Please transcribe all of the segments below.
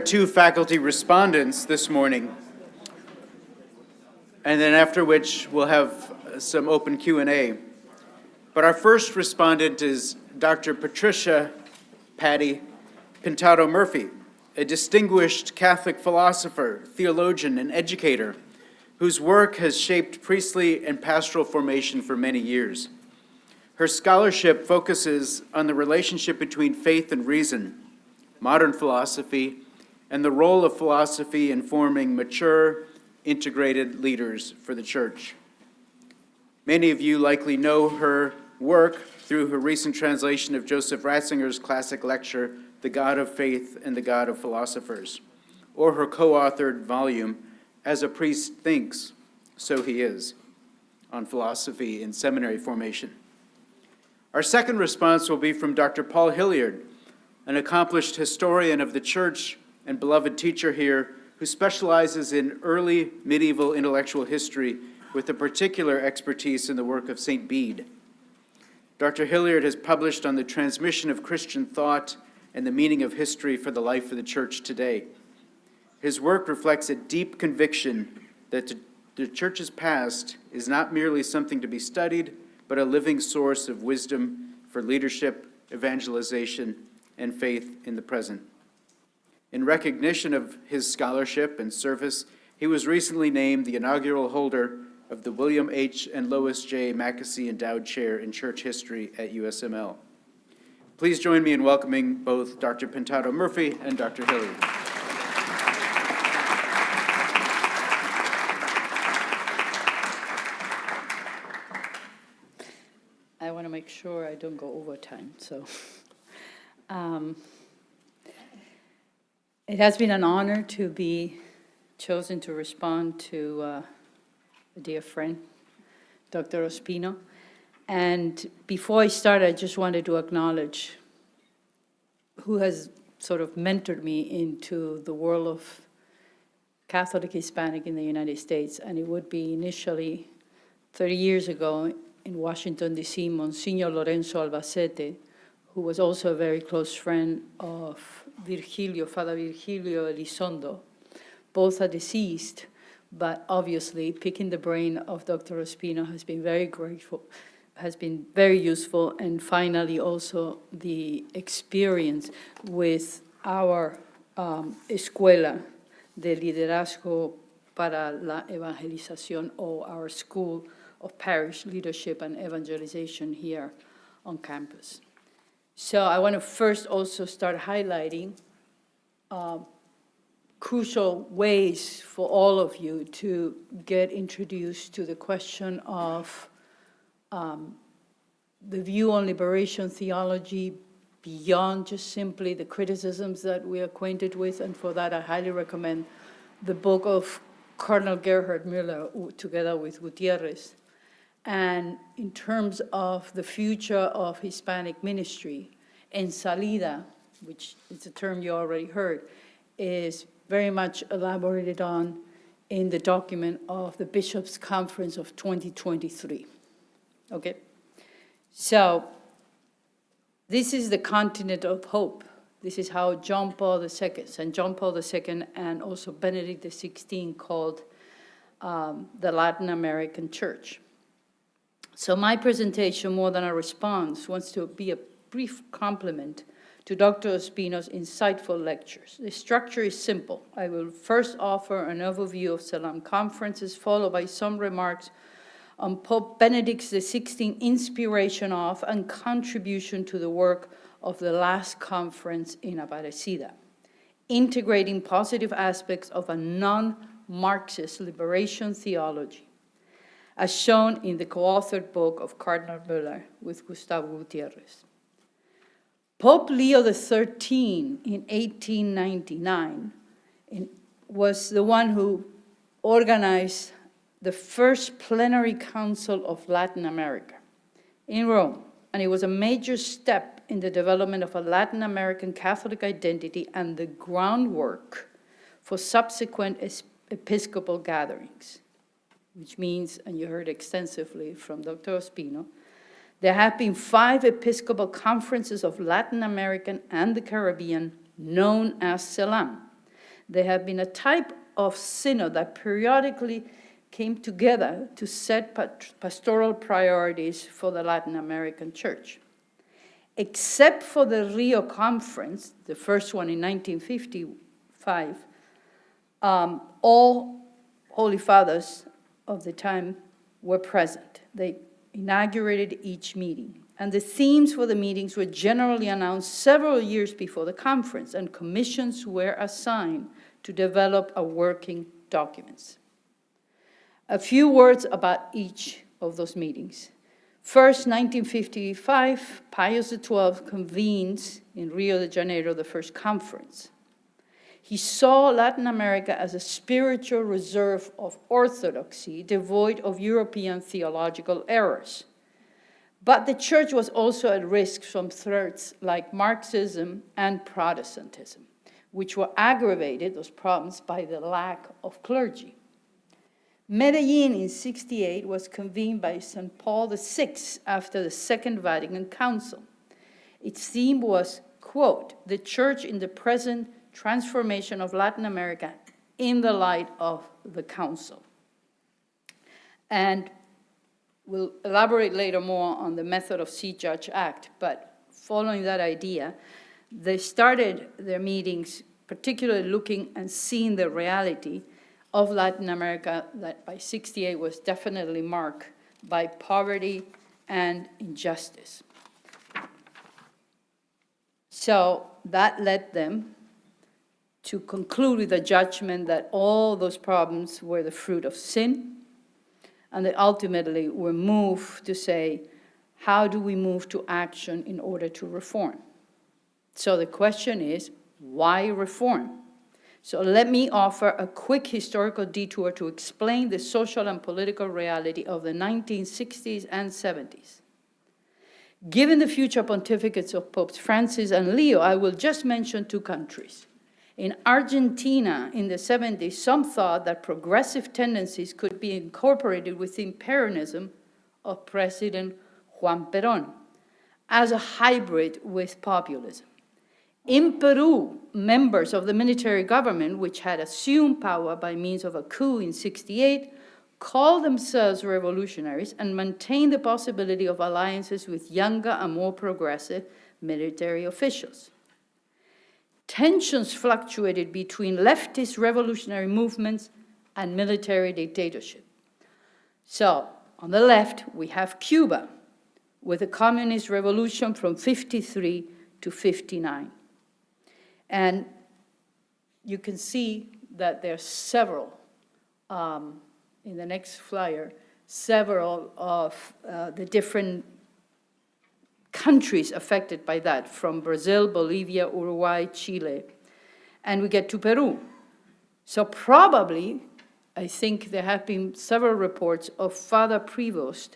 Two faculty respondents this morning, and then after which we'll have some open Q&A. But our first respondent is Dr. Patricia Pintado Murphy, a distinguished Catholic philosopher, theologian, and educator whose work has shaped priestly and pastoral formation for many years. Her scholarship focuses on the relationship between faith and reason, modern philosophy, and the role of philosophy in forming mature, integrated leaders for the Church. Many of you likely know her work through her recent translation of Joseph Ratzinger's classic lecture, The God of Faith and the God of Philosophers, or her co-authored volume, As a Priest Thinks, So He Is, on philosophy in seminary formation. Our second response will be from Dr. Paul Hilliard, an accomplished historian of the Church and beloved teacher here who specializes in early medieval intellectual history with a particular expertise in the work of St. Bede. Dr. Hilliard has published on the transmission of Christian thought and the meaning of history for the life of the Church today. His work reflects a deep conviction that the Church's past is not merely something to be studied, but a living source of wisdom for leadership, evangelization, and faith in the present. In recognition of his scholarship and service, he was recently named the inaugural holder of the William H. and Lois J. Mackesy Endowed Chair in Church History at USML. Please join me in welcoming both Dr. Pintado Murphy and Dr. Hilliard. I want to make sure I don't go over time, so. It has been an honor to be chosen to respond to a dear friend, Dr. Ospino. And before I start, I just wanted to acknowledge who has sort of mentored me into the world of Catholic Hispanic in the United States. And it would be initially 30 years ago in Washington, D.C., Monsignor Lorenzo Albacete, who was also a very close friend of Father Virgilio Elizondo. Both are deceased, but obviously picking the brain of Dr. Ospino has been very grateful, has been very useful, and finally also the experience with our Escuela de Liderazgo para la Evangelización, or our School of Parish Leadership and Evangelization here on campus. So I want to first also start highlighting crucial ways for all of you to get introduced to the question of the view on liberation theology beyond just simply the criticisms that we're acquainted with. And for that, I highly recommend the book of Cardinal Gerhard Müller together with Gutierrez. And in terms of the future of Hispanic ministry, en salida, which is a term you already heard, is very much elaborated on in the document of the Bishops' Conference of 2023. Okay? So this is the continent of hope. This is how John Paul II and also Benedict XVI called the Latin American Church. So my presentation, more than a response, wants to be a brief complement to Dr. Ospino's insightful lectures. The structure is simple. I will first offer an overview of Salam conferences, followed by some remarks on Pope Benedict XVI inspiration of and contribution to the work of the last conference in Aparecida, integrating positive aspects of a non-Marxist liberation theology, as shown in the co-authored book of Cardinal Meyer with Gustavo Gutierrez. Pope Leo XIII in 1899 was the one who organized the first plenary council of Latin America in Rome, and it was a major step in the development of a Latin American Catholic identity and the groundwork for subsequent episcopal gatherings, which means, and you heard extensively from Dr. Ospino, there have been 5 episcopal conferences of Latin American and the Caribbean known as CELAM, They have been a type of synod that periodically came together to set pastoral priorities for the Latin American church. Except for the Rio Conference, the first one in 1955, all Holy Fathers of the time were present. They inaugurated each meeting, and the themes for the meetings were generally announced several years before the conference, and commissions were assigned to develop a working documents. A few words about each of those meetings. First, 1955, Pius XII convenes in Rio de Janeiro the first conference. He saw Latin America as a spiritual reserve of orthodoxy, devoid of European theological errors. But the church was also at risk from threats like Marxism and Protestantism, which were aggravated, those problems, by the lack of clergy. Medellin in 1968 was convened by St. Paul VI after the Second Vatican Council. Its theme was, quote, "The Church in the present transformation of Latin America in the light of the Council." And we'll elaborate later more on the method of See, Judge, Act, but following that idea, they started their meetings particularly looking and seeing the reality of Latin America that by 1968 was definitely marked by poverty and injustice. So that led them to conclude with a judgment that all those problems were the fruit of sin, and they ultimately were moved to say, how do we move to action in order to reform? So the question is, why reform? So let me offer a quick historical detour to explain the social and political reality of the 1960s and 70s. Given the future pontificates of Popes Francis and Leo, I will just mention two countries. In Argentina in the 70s, some thought that progressive tendencies could be incorporated within Peronism of President Juan Perón as a hybrid with populism. In Peru, members of the military government, which had assumed power by means of a coup in 1968, called themselves revolutionaries and maintained the possibility of alliances with younger and more progressive military officials. Tensions fluctuated between leftist revolutionary movements and military dictatorship. So, on the left, we have Cuba, with a communist revolution from 1953 to 1959. And you can see that there are several, in the next flyer, several of the different countries affected by that, from Brazil, Bolivia, Uruguay, Chile, and we get to Peru. So probably, I think there have been several reports of Father Prevost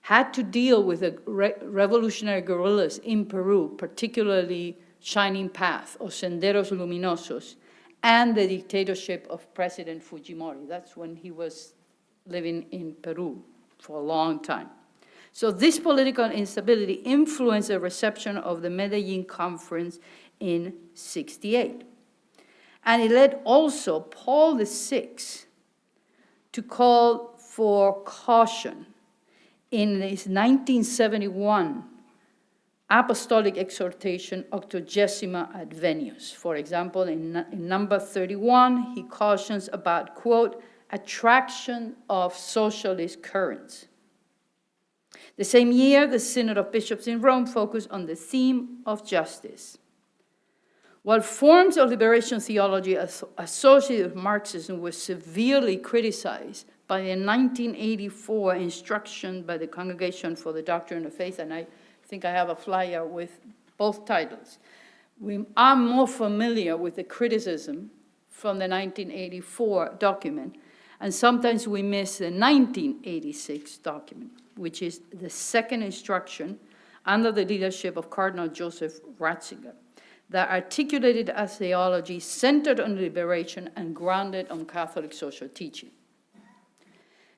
had to deal with the revolutionary guerrillas in Peru, particularly Shining Path or Senderos Luminosos, and the dictatorship of President Fujimori. That's when he was living in Peru for a long time. So this political instability influenced the reception of the Medellin Conference in 1968. And it led also Paul VI to call for caution in his 1971 apostolic exhortation, Octogesima Advenius. For example, in number 31, he cautions about, quote, attraction of socialist currents. The same year, the Synod of Bishops in Rome focused on the theme of justice. While forms of liberation theology associated with Marxism were severely criticized by the 1984 instruction by the Congregation for the Doctrine of Faith, and I think I have a flyer with both titles. We are more familiar with the criticism from the 1984 document, and sometimes we miss the 1986 document, which is the second instruction under the leadership of Cardinal Joseph Ratzinger, that articulated a theology centered on liberation and grounded on Catholic social teaching.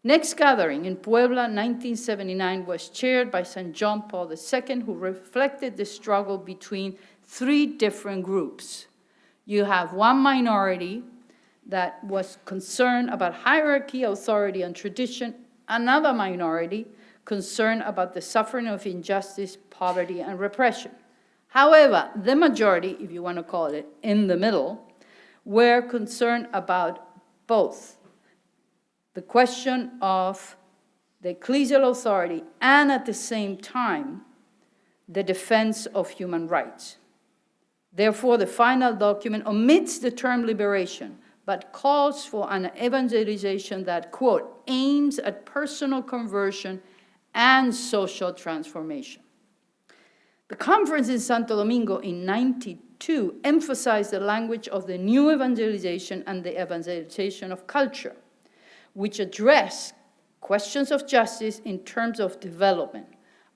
Next gathering in Puebla, 1979, was chaired by St. John Paul II, who reflected the struggle between three different groups. You have one minority that was concerned about hierarchy, authority, and tradition. Another minority concerned about the suffering of injustice, poverty, and repression. However, the majority, if you want to call it, in the middle, were concerned about both the question of the ecclesial authority and at the same time the defense of human rights. Therefore, the final document omits the term liberation, but calls for an evangelization that, quote, aims at personal conversion and social transformation. The conference in Santo Domingo in 1992 emphasized the language of the new evangelization and the evangelization of culture, which address questions of justice in terms of development,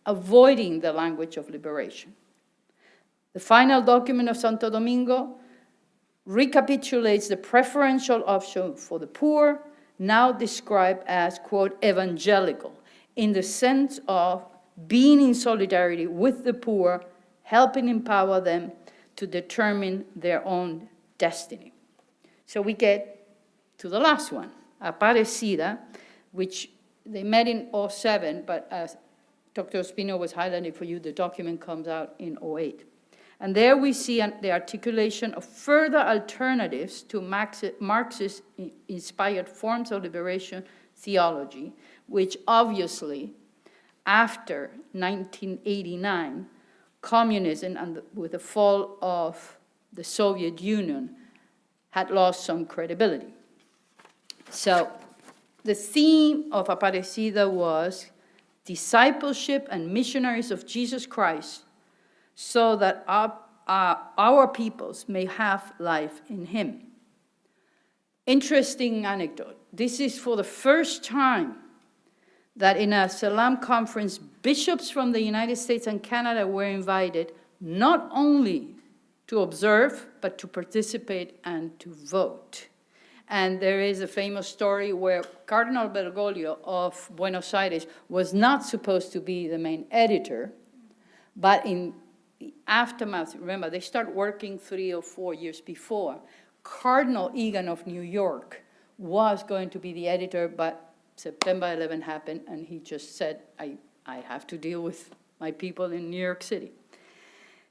avoiding the language of liberation. The final document of Santo Domingo recapitulates the preferential option for the poor, now described as, quote, evangelical, in the sense of being in solidarity with the poor, helping empower them to determine their own destiny. So we get to the last one, Aparecida, which they met in 2007, but as Dr. Ospino was highlighting for you, the document comes out in 2008. And there we see the articulation of further alternatives to Marxist-inspired forms of liberation theology, which obviously, after 1989, communism and with the fall of the Soviet Union had lost some credibility. So the theme of Aparecida was discipleship and missionaries of Jesus Christ so that our peoples may have life in him. Interesting anecdote. This is for the first time that in a Salam conference, bishops from the United States and Canada were invited not only to observe, but to participate and to vote. And there is a famous story where Cardinal Bergoglio of Buenos Aires was not supposed to be the main editor, but in the aftermath, remember, they start working 3 or 4 years before. Cardinal Egan of New York was going to be the editor, but September 11 happened, and he just said, I have to deal with my people in New York City.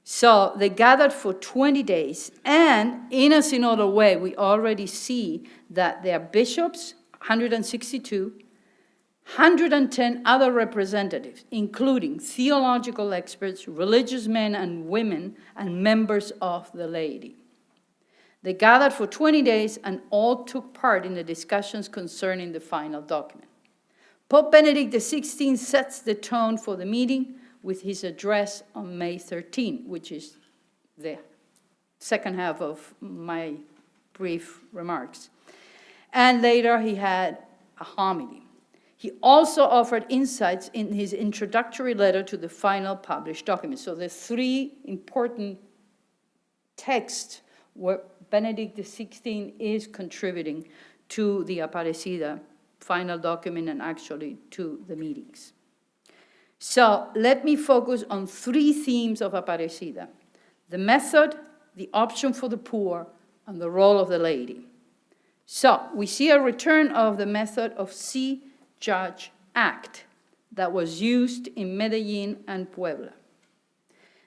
So they gathered for 20 days, and in a synodal way, we already see that there are bishops, 162, 110 other representatives, including theological experts, religious men and women, and members of the laity. They gathered for 20 days and all took part in the discussions concerning the final document. Pope Benedict XVI sets the tone for the meeting with his address on May 13, which is the second half of my brief remarks. And later he had a homily. He also offered insights in his introductory letter to the final published document. So the 3 important texts where Benedict XVI is contributing to the Aparecida final document and actually to the meetings. So let me focus on 3 themes of Aparecida: the method, the option for the poor, and the role of the laity. So we see a return of the method of see, judge, act that was used in Medellin and Puebla.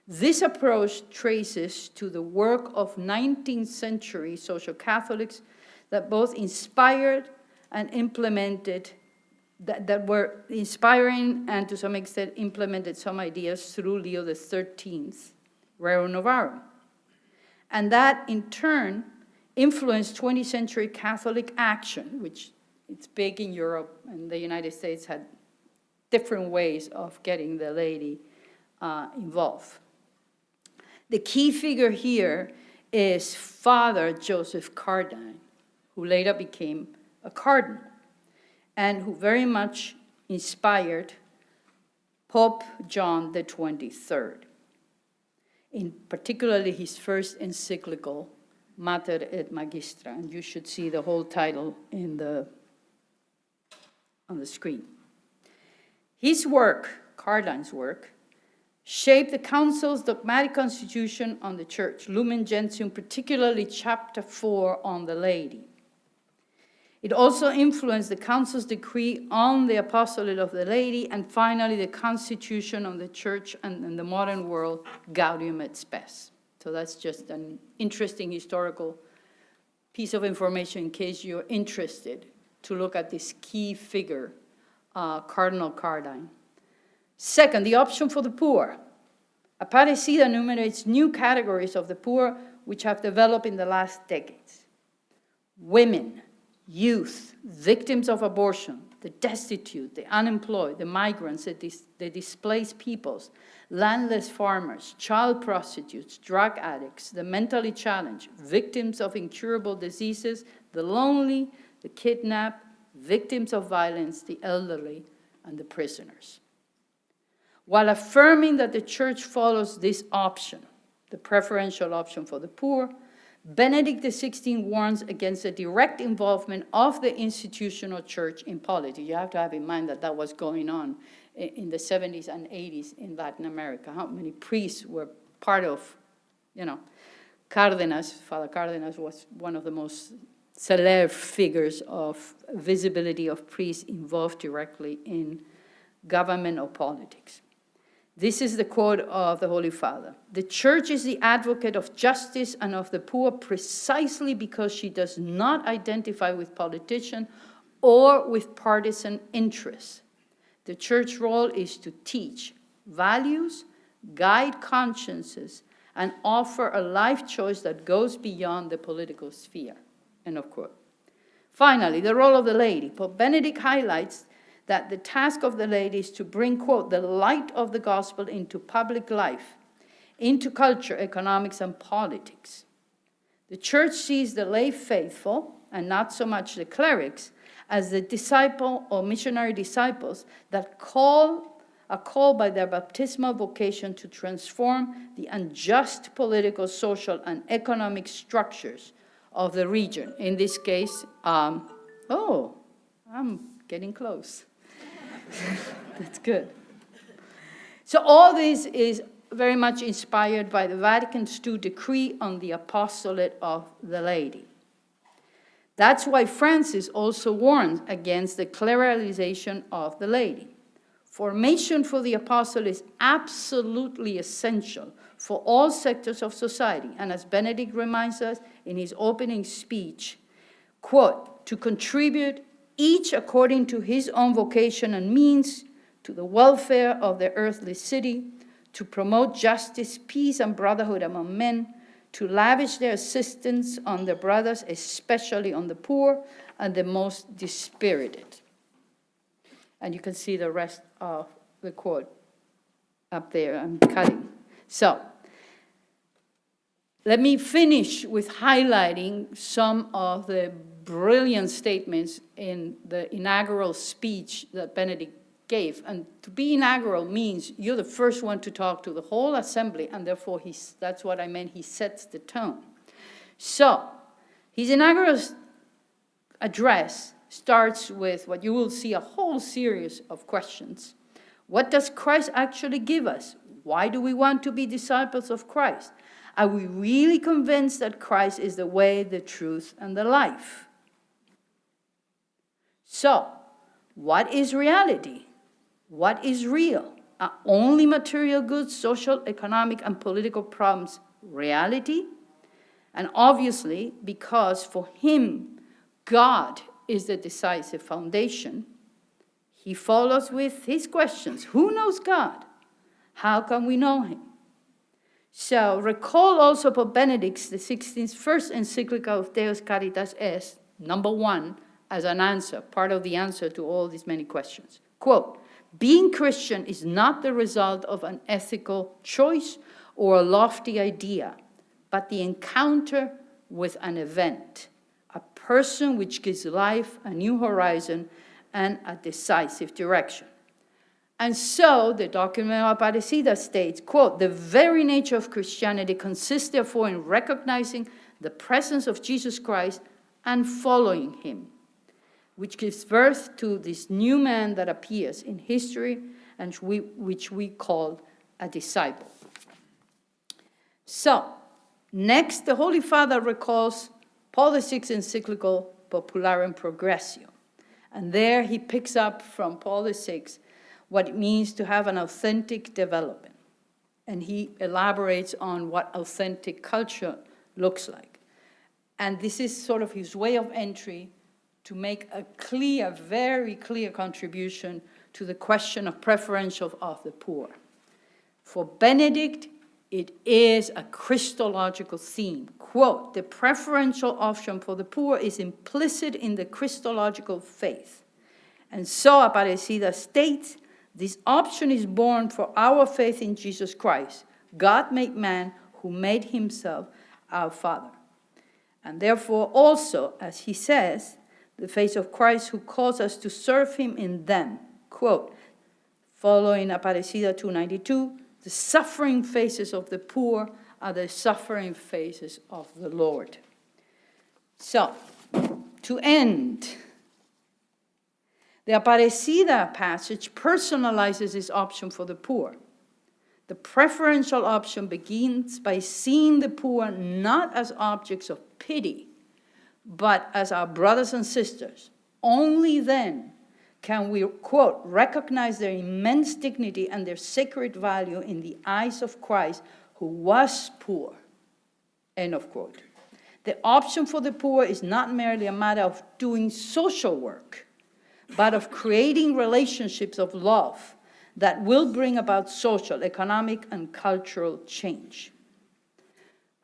This approach traces to the work of 19th century social Catholics that both inspired and implemented, that were inspiring and to some extent implemented some ideas through Leo XIII's Rerum Novarum. And that in turn influenced 20th century Catholic action, which it's big in Europe, and the United States had different ways of getting the laity involved. The key figure here is Father Joseph Cardinal, who later became a cardinal, and who very much inspired Pope John the 23rd, in particularly his first encyclical, Mater et Magistra, and you should see the whole title on the screen. His work, Cardinal's work, shaped the Council's dogmatic constitution on the Church, Lumen Gentium, particularly chapter 4 on the laity. It also influenced the council's decree on the apostolate of the laity, and finally the constitution of the church and in the modern world, Gaudium et Spes. So that's just an interesting historical piece of information in case you're interested to look at this key figure, Cardinal Cardine. Second, the option for the poor. Aparecida enumerates new categories of the poor which have developed in the last decades. Women, youth, victims of abortion, the destitute, the unemployed, the migrants, the displaced peoples, landless farmers, child prostitutes, drug addicts, the mentally challenged, victims of incurable diseases, the lonely, the kidnapped, victims of violence, the elderly, and the prisoners. While affirming that the church follows this option, the preferential option for the poor, Benedict XVI warns against the direct involvement of the institutional church in politics. You have to have in mind that that was going on in the 70s and 80s in Latin America. How many priests were part of, Cárdenas, Father Cárdenas was one of the most celeb figures of visibility of priests involved directly in government or politics. This is the quote of the Holy Father. The church is the advocate of justice and of the poor precisely because she does not identify with politicians or with partisan interests. The church role is to teach values, guide consciences, and offer a life choice that goes beyond the political sphere. End of quote. Finally, the role of the laity. Pope Benedict highlights that the task of the laity is to bring, quote, the light of the gospel into public life, into culture, economics, and politics. The church sees the lay faithful, and not so much the clerics, as the disciple or missionary disciples that are called by their baptismal vocation to transform the unjust political, social, and economic structures of the region. In this case, I'm getting close. That's good. So all this is very much inspired by the Vatican II decree on the apostolate of the laity. That's why Francis also warns against the clericalization of the laity. Formation for the apostle is absolutely essential for all sectors of society, and as Benedict reminds us in his opening speech, quote, to contribute each according to his own vocation and means to the welfare of the earthly city, to promote justice, peace, and brotherhood among men, to lavish their assistance on their brothers, especially on the poor and the most dispirited. And you can see the rest of the quote up there. I'm cutting. So, let me finish with highlighting some of the brilliant statements in the inaugural speech that Benedict gave. And to be inaugural means you're the first one to talk to the whole assembly, and therefore that's what I meant, he sets the tone. So, his inaugural address starts with what you will see a whole series of questions. What does Christ actually give us? Why do we want to be disciples of Christ? Are we really convinced that Christ is the way, the truth, and the life? So, what is reality? What is real? Are only material goods, social, economic, and political problems reality? And obviously, because for him, God is the decisive foundation, he follows with his questions. Who knows God? How can we know him? So recall also Pope Benedict's, the 16th first encyclical of Deus Caritas Est, number 1, as an answer, part of the answer to all these many questions. Quote, being Christian is not the result of an ethical choice or a lofty idea, but the encounter with an event, a person which gives life, a new horizon, and a decisive direction. And so, the document of Aparecida states, quote, the very nature of Christianity consists therefore in recognizing the presence of Jesus Christ and following him, which gives birth to this new man that appears in history and which we call a disciple. So, next, the Holy Father recalls Paul VI's encyclical Popularem Progressio. And there he picks up from Paul VI what it means to have an authentic development. And he elaborates on what authentic culture looks like. And this is sort of his way of entry to make a clear, very clear contribution to the question of preferential of the poor. For Benedict, it is a Christological theme. Quote, the preferential option for the poor is implicit in the Christological faith. And so Aparecida states, this option is born for our faith in Jesus Christ, God made man, who made himself our Father. And therefore also, as he says, the faith of Christ who calls us to serve him in them. Quote, following Aparecida 292, the suffering faces of the poor are the suffering faces of the Lord. So, to end, the Aparecida passage personalizes this option for the poor. The preferential option begins by seeing the poor not as objects of pity, but as our brothers and sisters. Only then can we, quote, recognize their immense dignity and their sacred value in the eyes of Christ, who was poor, end of quote. The option for the poor is not merely a matter of doing social work, but of creating relationships of love that will bring about social, economic, and cultural change.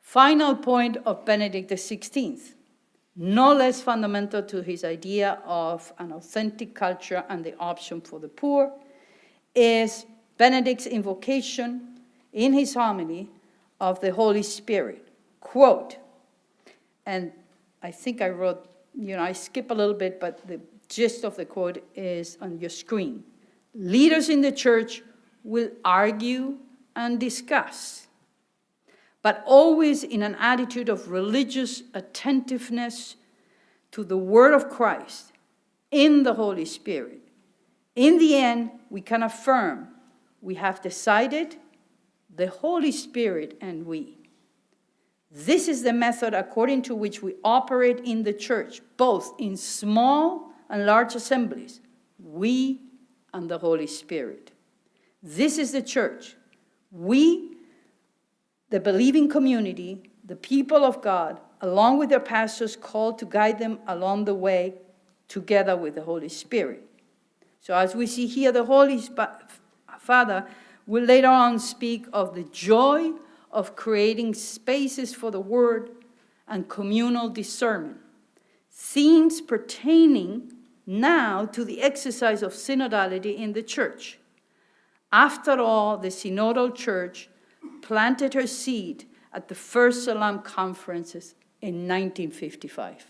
Final point of Benedict XVI, no less fundamental to his idea of an authentic culture and the option for the poor, is Benedict's invocation in his homily of the Holy Spirit. Quote, and I think I wrote, I skip a little bit, but the gist of the quote is on your screen. Leaders in the church will argue and discuss, but always in an attitude of religious attentiveness to the word of Christ in the Holy Spirit. In the end, we can affirm we have decided, the Holy Spirit and we. This is the method according to which we operate in the church, both in small and large assemblies, we and the Holy Spirit. This is the church. We, the believing community, the people of God, along with their pastors, called to guide them along the way together with the Holy Spirit. So as we see here, the Holy Father will later on speak of the joy of creating spaces for the word and communal discernment, themes pertaining now to the exercise of synodality in the church. After all, the synodal church planted her seed at the first Salam conferences in 1955.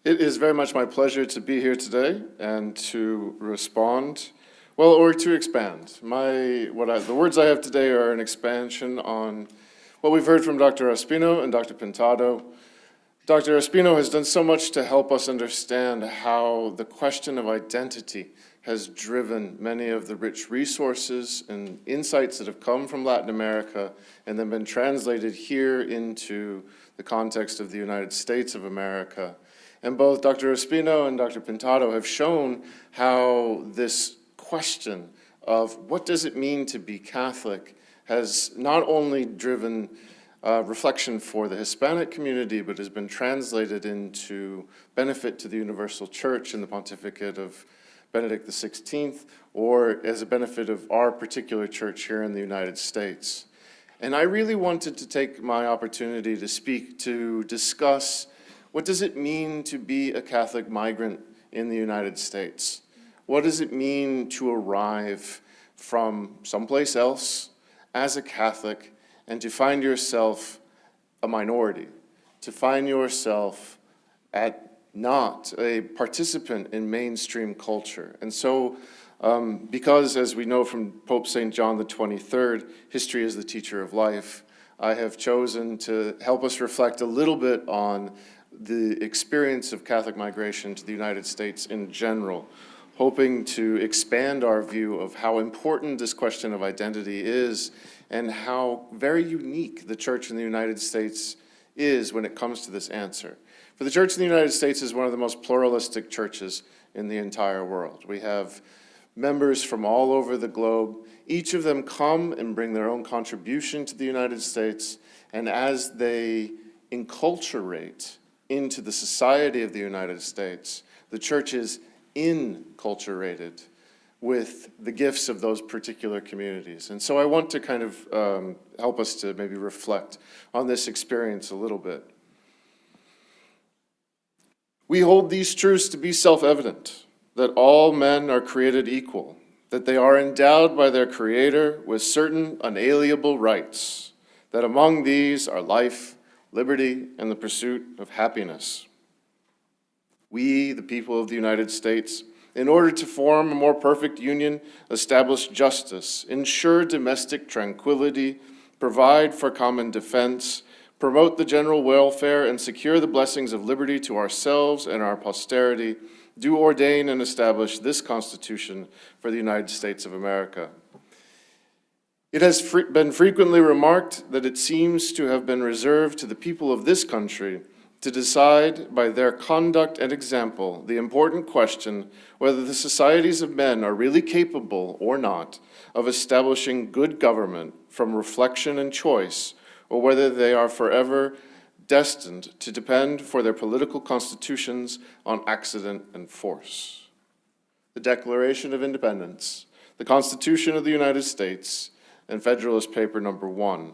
It is very much my pleasure to be here today and to respond, well, or to expand. The words I have today are an expansion on what we've heard from Dr. Ospino and Dr. Pintado. Dr. Ospino has done so much to help us understand how the question of identity has driven many of the rich resources and insights that have come from Latin America and then been translated here into the context of the United States of America. And both Dr. Ospino and Dr. Pintado have shown how this question of what does it mean to be Catholic has not only driven reflection for the Hispanic community, but has been translated into benefit to the Universal Church in the pontificate of Benedict XVI, or as a benefit of our particular church here in the United States. And I really wanted to take my opportunity to speak to discuss what does it mean to be a Catholic migrant in the United States? What does it mean to arrive from someplace else as a Catholic and to find yourself a minority, to find yourself not a participant in mainstream culture? And so, because as we know from Pope St. John the 23rd, history is the teacher of life, I have chosen to help us reflect a little bit on the experience of Catholic migration to the United States in general, hoping to expand our view of how important this question of identity is and how very unique the Church in the United States is when it comes to this answer. For the Church in the United States is one of the most pluralistic churches in the entire world. We have members from all over the globe. Each of them come and bring their own contribution to the United States, and as they enculturate into the society of the United States, the church is inculturated with the gifts of those particular communities. And so I want to kind of help us to maybe reflect on this experience a little bit. We hold these truths to be self-evident, that all men are created equal, that they are endowed by their Creator with certain unalienable rights, that among these are life, liberty, and the pursuit of happiness. We, the people of the United States, in order to form a more perfect union, establish justice, ensure domestic tranquility, provide for common defense, promote the general welfare, and secure the blessings of liberty to ourselves and our posterity, do ordain and establish this Constitution for the United States of America. It has been frequently remarked that it seems to have been reserved to the people of this country to decide by their conduct and example the important question whether the societies of men are really capable or not of establishing good government from reflection and choice, or whether they are forever destined to depend for their political constitutions on accident and force. The Declaration of Independence, the Constitution of the United States, and Federalist Paper No. 1.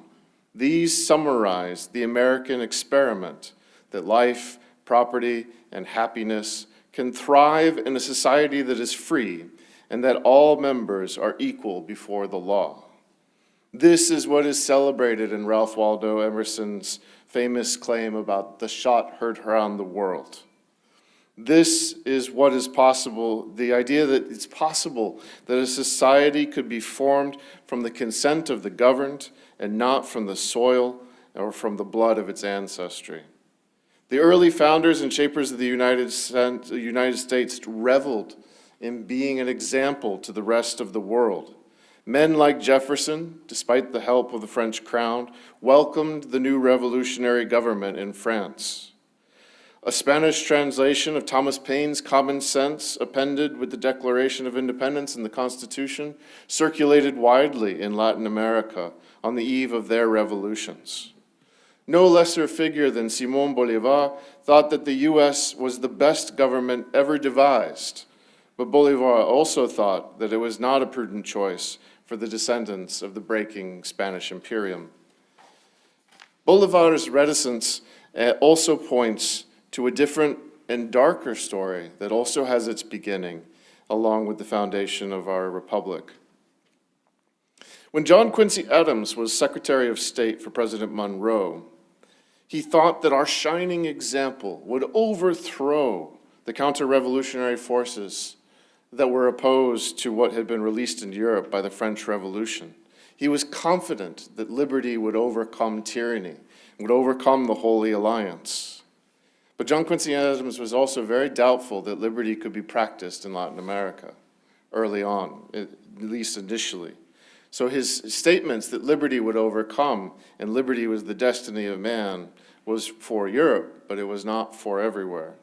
These summarize the American experiment that life, property, and happiness can thrive in a society that is free and that all members are equal before the law. This is what is celebrated in Ralph Waldo Emerson's famous claim about the shot heard around the world. This is what is possible, the idea that it's possible that a society could be formed from the consent of the governed and not from the soil or from the blood of its ancestry. The early founders and shapers of the United States reveled in being an example to the rest of the world. Men like Jefferson, despite the help of the French crown, welcomed the new revolutionary government in France. A Spanish translation of Thomas Paine's Common Sense, appended with the Declaration of Independence and the Constitution, circulated widely in Latin America on the eve of their revolutions. No lesser figure than Simón Bolívar thought that the U.S. was the best government ever devised, but Bolívar also thought that it was not a prudent choice for the descendants of the breaking Spanish Imperium. Bolívar's reticence also points to a different and darker story that also has its beginning along with the foundation of our republic. When John Quincy Adams was Secretary of State for President Monroe, he thought that our shining example would overthrow the counter-revolutionary forces that were opposed to what had been released in Europe by the French Revolution. He was confident that liberty would overcome tyranny, would overcome the Holy Alliance. But John Quincy Adams was also very doubtful that liberty could be practiced in Latin America early on, at least initially. So his statements that liberty would overcome and liberty was the destiny of man was for Europe, but it was not for everywhere.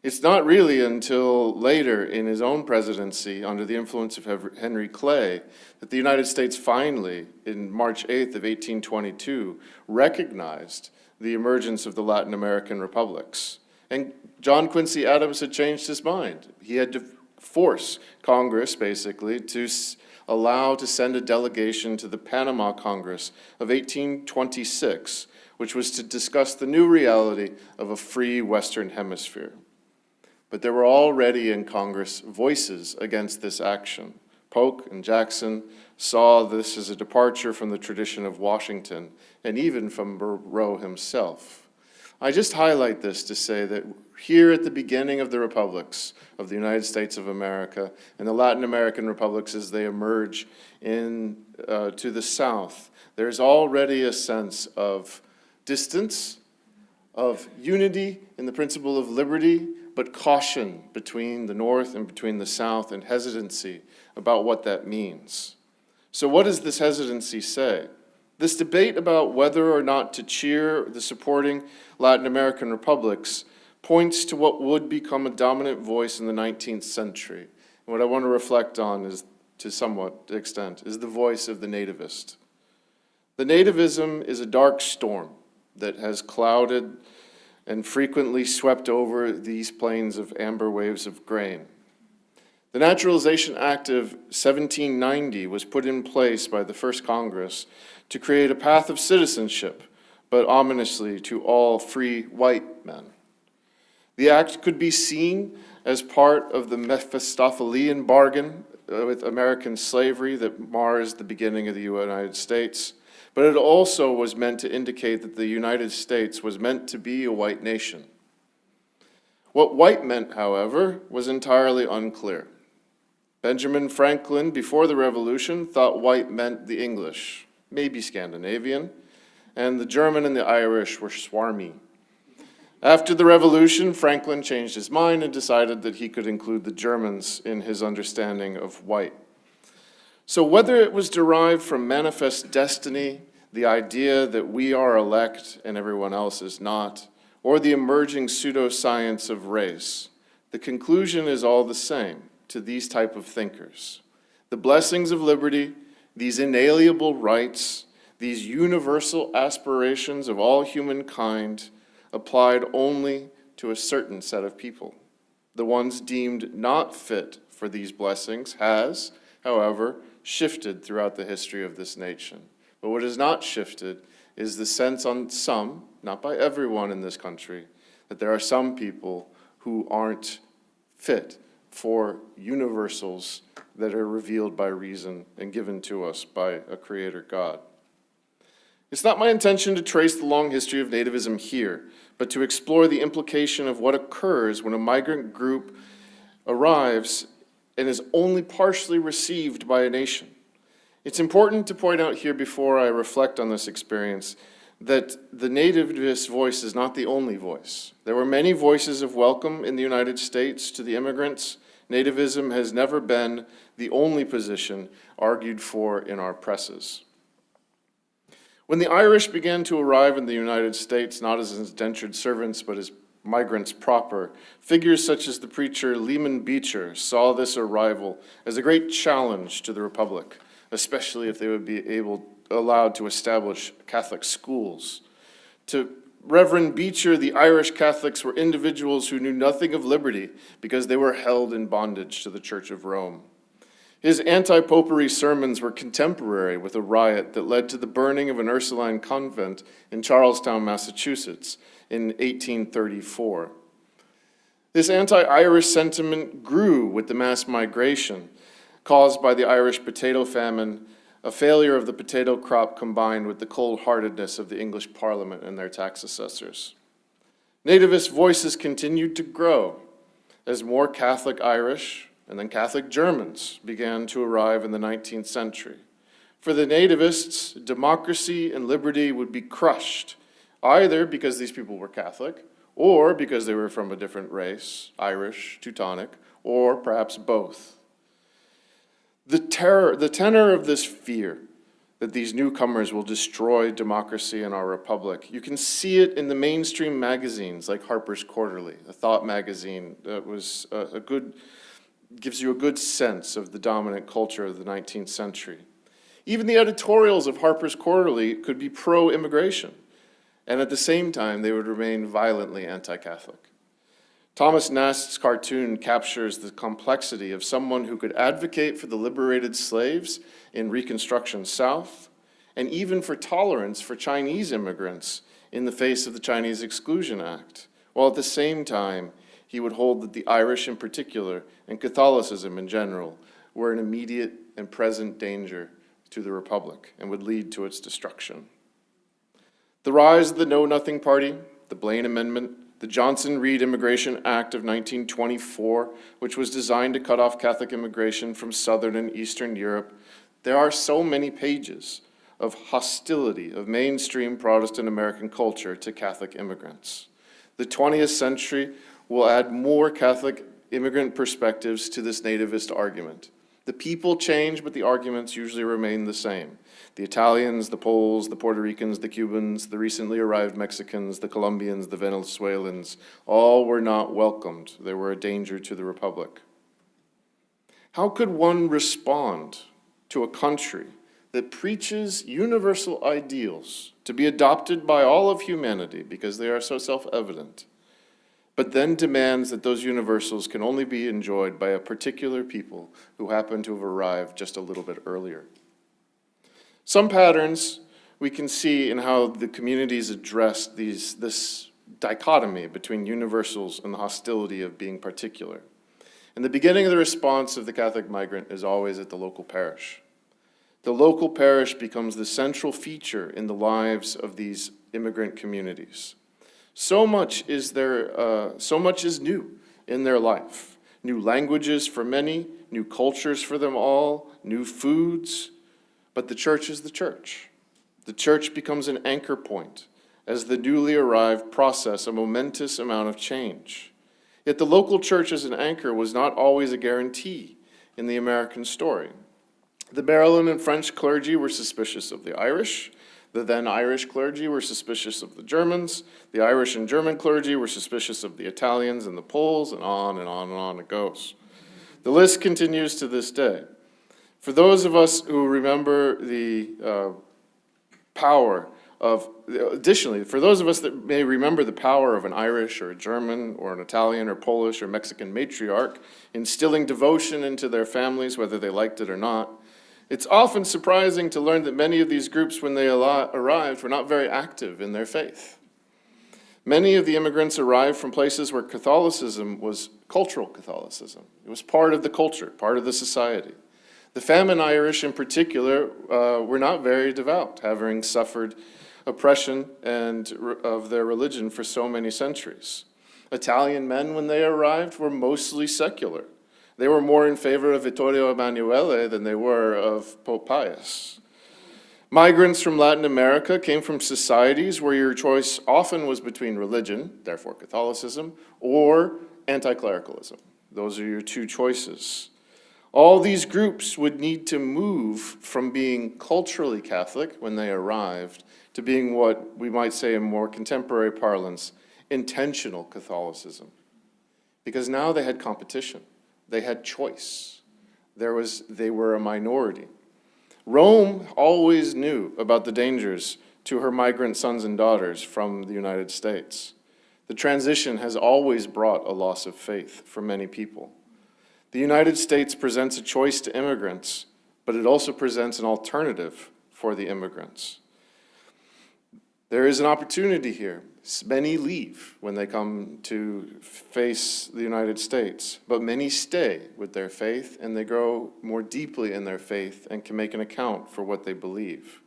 It's not really until later in his own presidency, under the influence of Henry Clay, that the United States finally, in March 8th of 1822, recognized the emergence of the Latin American republics. And John Quincy Adams had changed his mind. He had to force Congress, basically, to allow to send a delegation to the Panama Congress of 1826, which was to discuss the new reality of a free Western Hemisphere. But there were already in Congress voices against this action. Polk and Jackson saw this as a departure from the tradition of Washington, and even from Monroe himself. I just highlight this to say that here at the beginning of the republics of the United States of America and the Latin American republics as they emerge to the south, there's already a sense of distance, of unity in the principle of liberty, but caution between the North and between the South and hesitancy about what that means. So what does this hesitancy say? This debate about whether or not to cheer the supporting Latin American republics points to what would become a dominant voice in the 19th century. And what I want to reflect on is, to somewhat extent, is the voice of the nativist. The nativism is a dark storm that has clouded and frequently swept over these plains of amber waves of grain. The Naturalization Act of 1790 was put in place by the First Congress to create a path of citizenship, but ominously to all free white men. The act could be seen as part of the Mephistophelian bargain with American slavery that mars the beginning of the United States, but it also was meant to indicate that the United States was meant to be a white nation. What white meant, however, was entirely unclear. Benjamin Franklin, before the Revolution, thought white meant the English, maybe Scandinavian, and the German and the Irish were swarmy. After the Revolution, Franklin changed his mind and decided that he could include the Germans in his understanding of white. So whether it was derived from manifest destiny, the idea that we are elect and everyone else is not, or the emerging pseudoscience of race, the conclusion is all the same to these type of thinkers. The blessings of liberty, these inalienable rights, these universal aspirations of all humankind applied only to a certain set of people. The ones deemed not fit for these blessings has, however, shifted throughout the history of this nation. But what has not shifted is the sense on some, not by everyone in this country, that there are some people who aren't fit for universals that are revealed by reason and given to us by a creator God. It's not my intention to trace the long history of nativism here, but to explore the implication of what occurs when a migrant group arrives and is only partially received by a nation. It's important to point out here before I reflect on this experience that the nativist voice is not the only voice. There were many voices of welcome in the United States to the immigrants. Nativism has never been the only position argued for in our presses. When the Irish began to arrive in the United States, not as indentured servants, but as migrants proper, figures such as the preacher Lyman Beecher saw this arrival as a great challenge to the Republic, especially if they would be allowed to establish Catholic schools. To Reverend Beecher, the Irish Catholics were individuals who knew nothing of liberty because they were held in bondage to the Church of Rome. His anti-popery sermons were contemporary with a riot that led to the burning of an Ursuline convent in Charlestown, Massachusetts in 1834. This anti-Irish sentiment grew with the mass migration caused by the Irish potato famine, a failure of the potato crop combined with the cold-heartedness of the English Parliament and their tax assessors. Nativist voices continued to grow as more Catholic Irish and then Catholic Germans began to arrive in the 19th century. For the nativists, democracy and liberty would be crushed, either because these people were Catholic, or because they were from a different race, Irish, Teutonic, or perhaps both. The tenor of this fear that these newcomers will destroy democracy in our republic, you can see it in the mainstream magazines like Harper's Quarterly, a thought magazine that was gives you a good sense of the dominant culture of the 19th century. Even the editorials of Harper's Quarterly could be pro-immigration, and at the same time, they would remain violently anti-Catholic. Thomas Nast's cartoon captures the complexity of someone who could advocate for the liberated slaves in Reconstruction South, and even for tolerance for Chinese immigrants in the face of the Chinese Exclusion Act, while at the same time, he would hold that the Irish in particular, and Catholicism in general, were an immediate and present danger to the Republic and would lead to its destruction. The rise of the Know Nothing Party the Blaine Amendment, the Johnson-Reed Immigration Act of 1924, which was designed to cut off Catholic immigration from Southern and Eastern Europe. There are so many pages of hostility of mainstream Protestant American culture to Catholic immigrants. The 20th century will add more Catholic immigrant perspectives to this nativist argument. The people change, but the arguments usually remain the same. The Italians, the Poles, the Puerto Ricans, the Cubans, the recently arrived Mexicans, the Colombians, the Venezuelans, all were not welcomed. They were a danger to the Republic. How could one respond to a country that preaches universal ideals to be adopted by all of humanity because they are so self-evident, but then demands that those universals can only be enjoyed by a particular people who happen to have arrived just a little bit earlier? Some patterns we can see in how the communities address this dichotomy between universals and the hostility of being particular. And the beginning of the response of the Catholic migrant is always at the local parish. The local parish becomes the central feature in the lives of these immigrant communities. So much is new in their life. New languages for many, new cultures for them all, new foods. But the church is the church. The church becomes an anchor point as the newly arrived process a momentous amount of change. Yet the local church as an anchor was not always a guarantee in the American story. The Maryland and French clergy were suspicious of the Irish. The then Irish clergy were suspicious of the Germans. The Irish and German clergy were suspicious of the Italians and the Poles, and on and on and on it goes. The list continues to this day. For those of us who remember the power of, additionally, for those of us that may remember the power of an Irish or a German or an Italian or Polish or Mexican matriarch instilling devotion into their families, whether they liked it or not, it's often surprising to learn that many of these groups, when they arrived, were not very active in their faith. Many of the immigrants arrived from places where Catholicism was cultural Catholicism. It was part of the culture, part of the society. The famine Irish in particular were not very devout, having suffered oppression of their religion for so many centuries. Italian men, when they arrived, were mostly secular. They were more in favor of Vittorio Emanuele than they were of Pope Pius. Migrants from Latin America came from societies where your choice often was between religion, therefore Catholicism, or anti-clericalism. Those are your two choices. All these groups would need to move from being culturally Catholic when they arrived to being what we might say in more contemporary parlance, intentional Catholicism. Because now they had competition. They had choice. They were a minority. Rome always knew about the dangers to her migrant sons and daughters from the United States. The transition has always brought a loss of faith for many people. The United States presents a choice to immigrants, but it also presents an alternative for the immigrants. There is an opportunity here. Many leave when they come to face the United States, but many stay with their faith and they grow more deeply in their faith and can make an account for what they believe.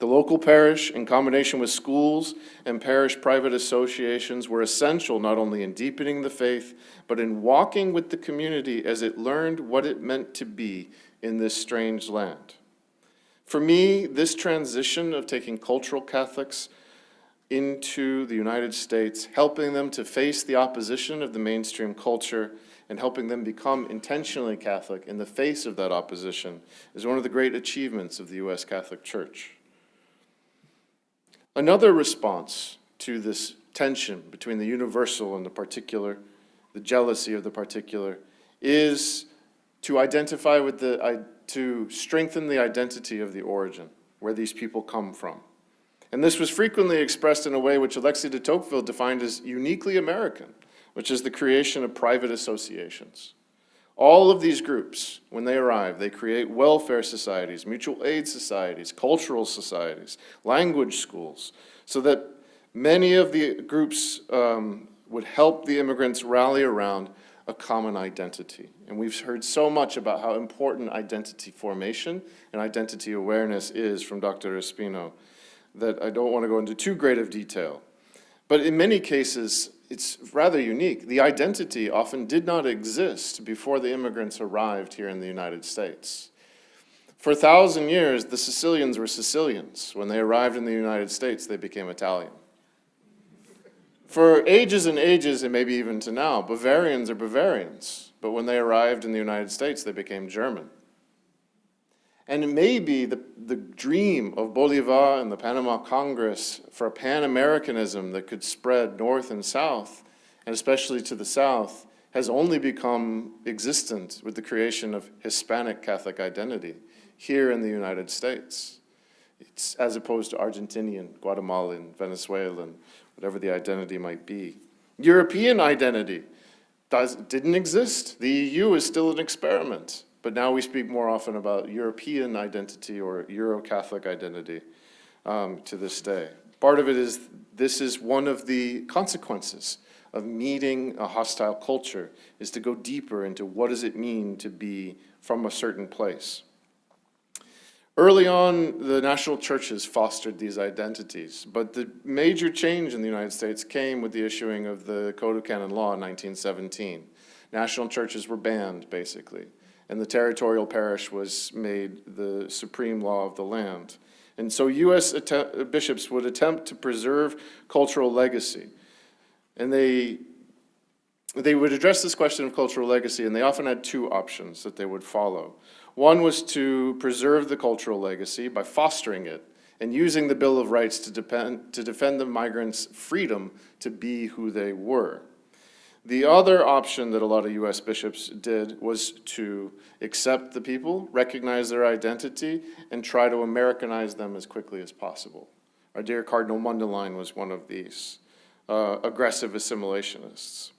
The local parish, in combination with schools and parish private associations, were essential not only in deepening the faith, but in walking with the community as it learned what it meant to be in this strange land. For me, this transition of taking cultural Catholics into the United States, helping them to face the opposition of the mainstream culture and helping them become intentionally Catholic in the face of that opposition is one of the great achievements of the U.S. Catholic Church. Another response to this tension between the universal and the particular, the jealousy of the particular, is to identify with to strengthen the identity of the origin, where these people come from. And this was frequently expressed in a way which Alexis de Tocqueville defined as uniquely American, which is the creation of private associations. All of these groups, when they arrive, they create welfare societies, mutual aid societies, cultural societies, language schools, so that many of the groups would help the immigrants rally around a common identity. And we've heard so much about how important identity formation and identity awareness is from Dr. Ospino that I don't want to go into too great of detail. But in many cases, it's rather unique. The identity often did not exist before the immigrants arrived here in the United States. For 1,000 years, the Sicilians were Sicilians. When they arrived in the United States, they became Italian. For ages and ages, and maybe even to now, Bavarians are Bavarians. But when they arrived in the United States, they became German. And maybe the dream of Bolivar and the Panama Congress for a Pan-Americanism that could spread north and south, and especially to the south, has only become existent with the creation of Hispanic Catholic identity here in the United States. It's as opposed to Argentinian, Guatemalan, Venezuelan, whatever the identity might be. European identity didn't exist. The EU is still an experiment. But now we speak more often about European identity or Euro-Catholic identity to this day. Part of it is, this is one of the consequences of meeting a hostile culture, is to go deeper into what does it mean to be from a certain place. Early on, the national churches fostered these identities, but the major change in the United States came with the issuing of the Code of Canon Law in 1917. National churches were banned, basically. And the territorial parish was made the supreme law of the land. And so U.S. bishops would attempt to preserve cultural legacy. And they would address this question of cultural legacy, and they often had two options that they would follow. One was to preserve the cultural legacy by fostering it and using the Bill of Rights to defend the migrants' freedom to be who they were. The other option that a lot of U.S. bishops did was to accept the people, recognize their identity, and try to Americanize them as quickly as possible. Our dear Cardinal Mundelein was one of these aggressive assimilationists.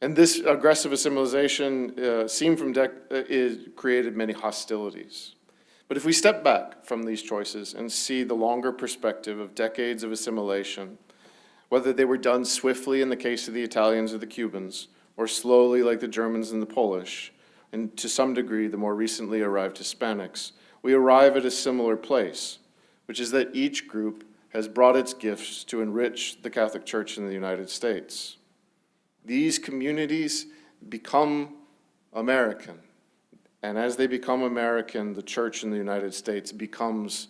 And this aggressive assimilation, seen from created many hostilities. But if we step back from these choices and see the longer perspective of decades of assimilation, whether they were done swiftly in the case of the Italians or the Cubans, or slowly like the Germans and the Polish, and to some degree the more recently arrived Hispanics, we arrive at a similar place, which is that each group has brought its gifts to enrich the Catholic Church in the United States. These communities become American, and as they become American, the Church in the United States becomes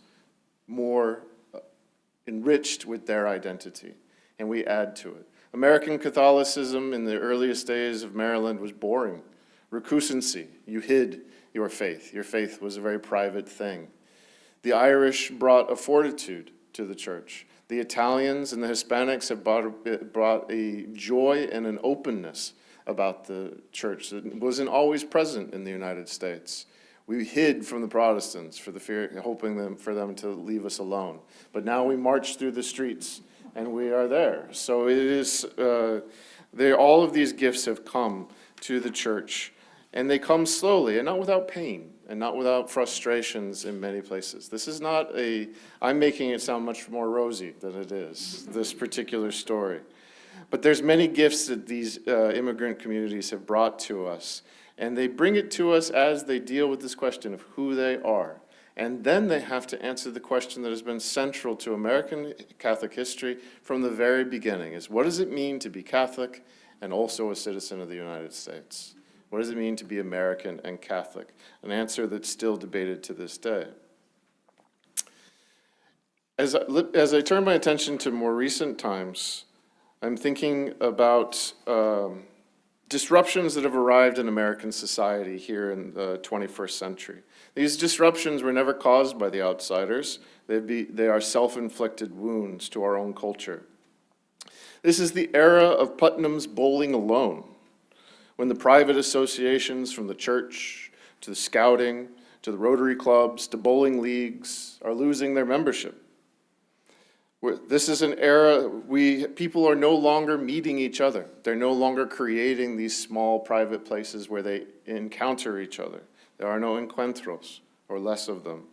more enriched with their identity. And we add to it. American Catholicism in the earliest days of Maryland was boring. Recusancy, you hid your faith. Your faith was a very private thing. The Irish brought a fortitude to the church. The Italians and the Hispanics have brought a joy and an openness about the church that wasn't always present in the United States. We hid from the Protestants for the fear, hoping for them to leave us alone. But now we march through the streets and we are there. So it is, all of these gifts have come to the church, and they come slowly, and not without pain, and not without frustrations in many places. This is not I'm making it sound much more rosy than it is, this particular story. But there's many gifts that these immigrant communities have brought to us, and they bring it to us as they deal with this question of who they are. And then they have to answer the question that has been central to American Catholic history from the very beginning, is what does it mean to be Catholic and also a citizen of the United States? What does it mean to be American and Catholic? An answer that's still debated to this day. As I turn my attention to more recent times, I'm thinking about disruptions that have arrived in American society here in the 21st century. These disruptions were never caused by the outsiders. They are self-inflicted wounds to our own culture. This is the era of Putnam's bowling alone, when the private associations from the church to the scouting to the Rotary clubs to bowling leagues are losing their membership. This is an era people are no longer meeting each other. They're no longer creating these small private places where they encounter each other. There are no encuentros, or less of them,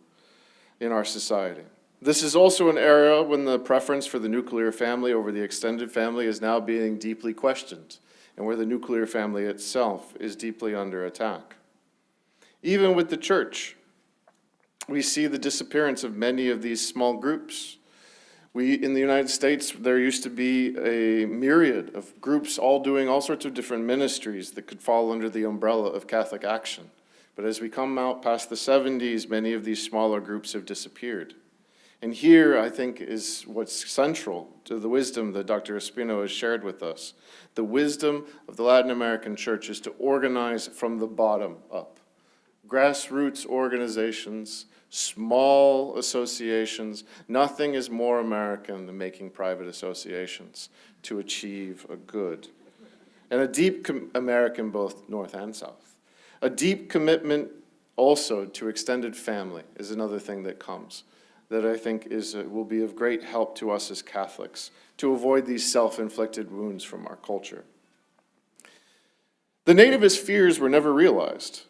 in our society. This is also an era when the preference for the nuclear family over the extended family is now being deeply questioned, and where the nuclear family itself is deeply under attack. Even with the church, we see the disappearance of many of these small groups. In the United States, there used to be a myriad of groups all doing all sorts of different ministries that could fall under the umbrella of Catholic action. But as we come out past the 70s, many of these smaller groups have disappeared. And here, I think, is what's central to the wisdom that Dr. Ospino has shared with us. The wisdom of the Latin American church is to organize from the bottom up. Grassroots organizations, small associations. Nothing is more American than making private associations to achieve a good. And a deep American, both North and South. A deep commitment also to extended family is another thing that comes, that I think will be of great help to us as Catholics to avoid these self-inflicted wounds from our culture. The nativist fears were never realized.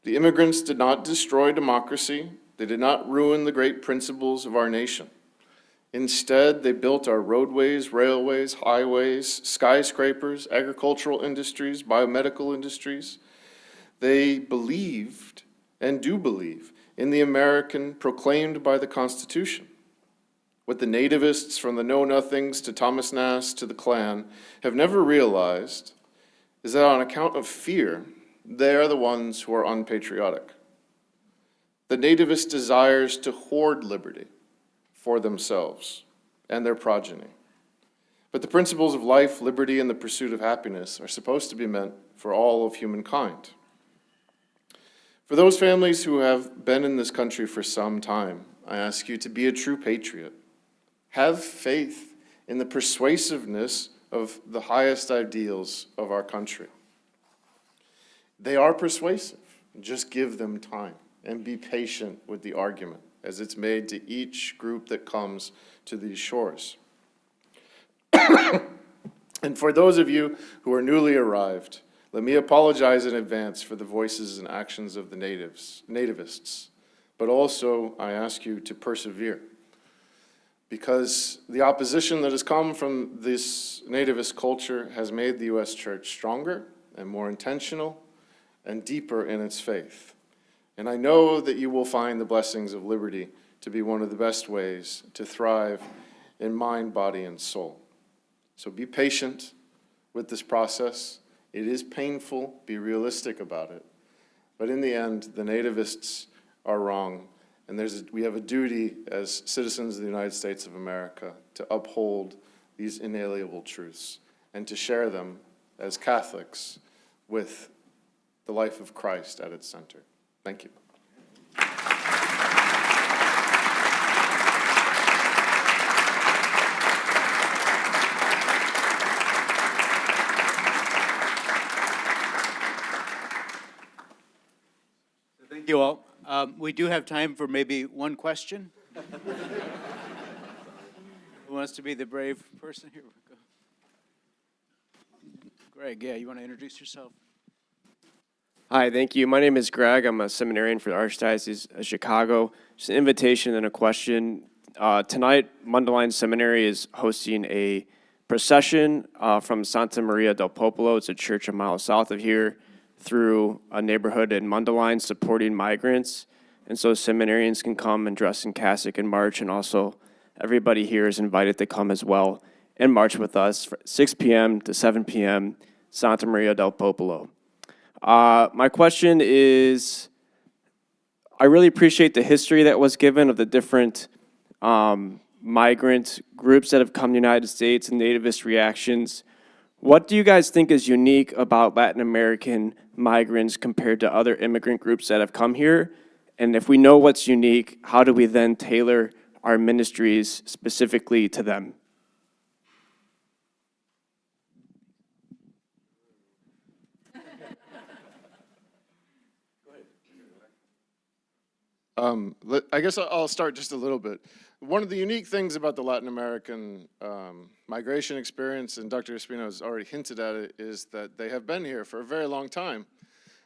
The immigrants did not destroy democracy. They did not ruin the great principles of our nation. Instead, they built our roadways, railways, highways, skyscrapers, agricultural industries, biomedical industries. They believed and do believe in the American proclaimed by the Constitution. What the nativists, from the Know-Nothings to Thomas Nast to the Klan, have never realized is that on account of fear, they are the ones who are unpatriotic. The nativist desires to hoard liberty for themselves and their progeny. But the principles of life, liberty, and the pursuit of happiness are supposed to be meant for all of humankind. For those families who have been in this country for some time, I ask you to be a true patriot. Have faith in the persuasiveness of the highest ideals of our country. They are persuasive. Just give them time and be patient with the argument as it's made to each group that comes to these shores. And for those of you who are newly arrived, let me apologize in advance for the voices and actions of the nativists, but also I ask you to persevere, because the opposition that has come from this nativist culture has made the U.S. church stronger and more intentional and deeper in its faith. And I know that you will find the blessings of liberty to be one of the best ways to thrive in mind, body, and soul. So be patient with this process. It is painful, be realistic about it. But in the end, the nativists are wrong, and we have a duty as citizens of the United States of America to uphold these inalienable truths and to share them as Catholics with the life of Christ at its center. Thank you. Thank you all. We do have time for maybe one question. Who wants to be the brave person? Here we go. Greg, yeah, you want to introduce yourself? Hi, thank you. My name is Greg. I'm a seminarian for the Archdiocese of Chicago. Just an invitation and a question. Tonight, Mundelein Seminary is hosting a procession from Santa Maria del Popolo. It's a church a mile south of here, through a neighborhood in Mundelein supporting migrants. And so seminarians can come and dress in cassock and march, and also everybody here is invited to come as well and march with us from 6 p.m. to 7 p.m., Santa Maria del Popolo. My question is, I really appreciate the history that was given of the different migrant groups that have come to the United States and nativist reactions. What do you guys think is unique about Latin American migrants compared to other immigrant groups that have come here? And if we know what's unique, how do we then tailor our ministries specifically to them? I guess I'll start just a little bit. One of the unique things about the Latin American migration experience, and Dr. Ospino has already hinted at it, is that they have been here for a very long time.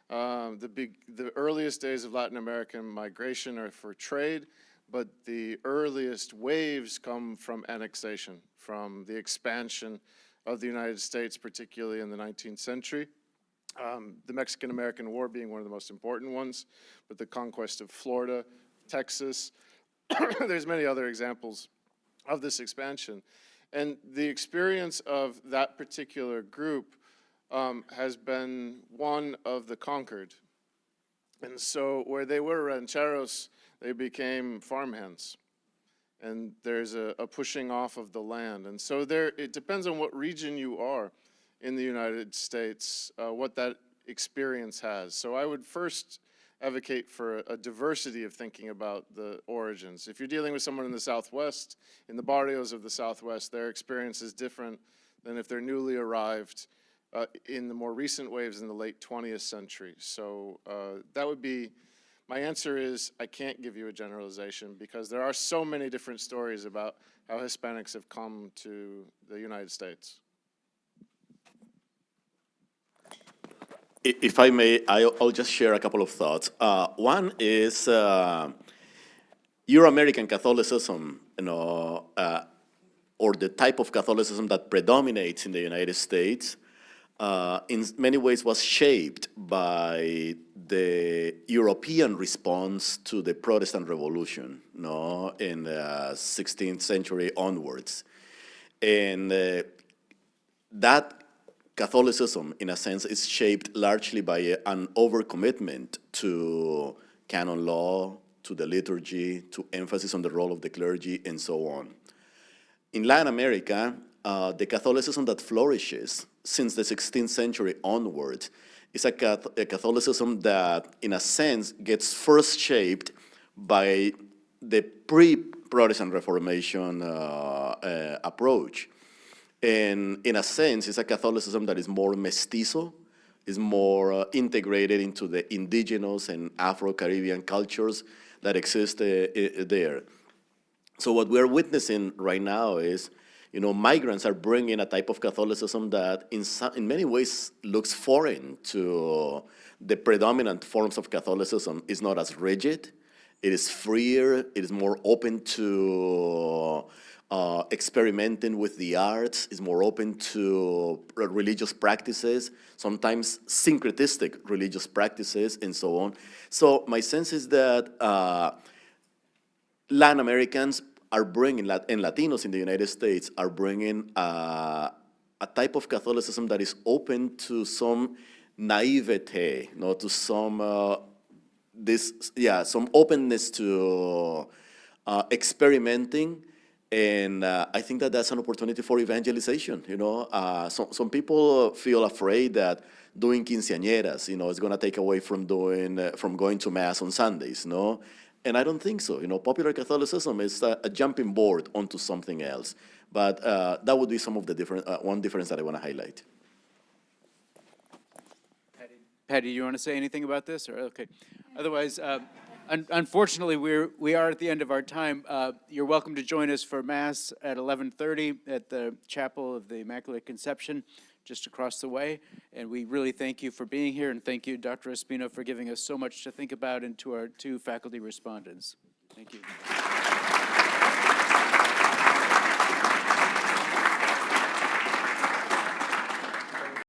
The earliest days of Latin American migration are for trade, but the earliest waves come from annexation, from the expansion of the United States, particularly in the 19th century. The Mexican-American War being one of the most important ones, but the conquest of Florida, Texas, there's many other examples of this expansion. And the experience of that particular group has been one of the conquered. And so where they were rancheros, they became farmhands. And there's a pushing off of the land. And so it depends on what region you are in the United States, what that experience has. So I would first advocate for a diversity of thinking about the origins. If you're dealing with someone in the Southwest, in the barrios of the Southwest, their experience is different than if they're newly arrived in the more recent waves in the late 20th century. So that would be, my answer is I can't give you a generalization because there are so many different stories about how Hispanics have come to the United States. If I may, I'll just share a couple of thoughts. One is Euro-American Catholicism, or the type of Catholicism that predominates in the United States, in many ways was shaped by the European response to the Protestant Revolution, in the 16th century onwards. And that Catholicism, in a sense, is shaped largely by an overcommitment to canon law, to the liturgy, to emphasis on the role of the clergy, and so on. In Latin America, the Catholicism that flourishes since the 16th century onwards is a Catholicism that, in a sense, gets first shaped by the pre-Protestant Reformation approach. And in a sense, it's a Catholicism that is more mestizo, is more integrated into the indigenous and Afro-Caribbean cultures that exist there. So what we're witnessing right now is, migrants are bringing a type of Catholicism that in many ways looks foreign to the predominant forms of Catholicism. It's not as rigid, it is freer, it is more open to experimenting with the arts, is more open to religious practices, sometimes syncretistic religious practices, and so on. So my sense is that Latin Americans are bringing, and Latinos in the United States are bringing a type of Catholicism that is open to some naivete, to some some openness to experimenting. And I think that that's an opportunity for evangelization. Some people feel afraid that doing quinceañeras, is going to take away from going to mass on Sundays. And I don't think so. Popular Catholicism is a jumping board onto something else. But that would be some of the one difference that I want to highlight. Patty, do you want to say anything about this? Or okay. Otherwise, unfortunately, we are at the end of our time. You're welcome to join us for Mass at 11:30 at the Chapel of the Immaculate Conception, just across the way. And we really thank you for being here, and thank you, Dr. Ospino, for giving us so much to think about, and to our two faculty respondents. Thank you.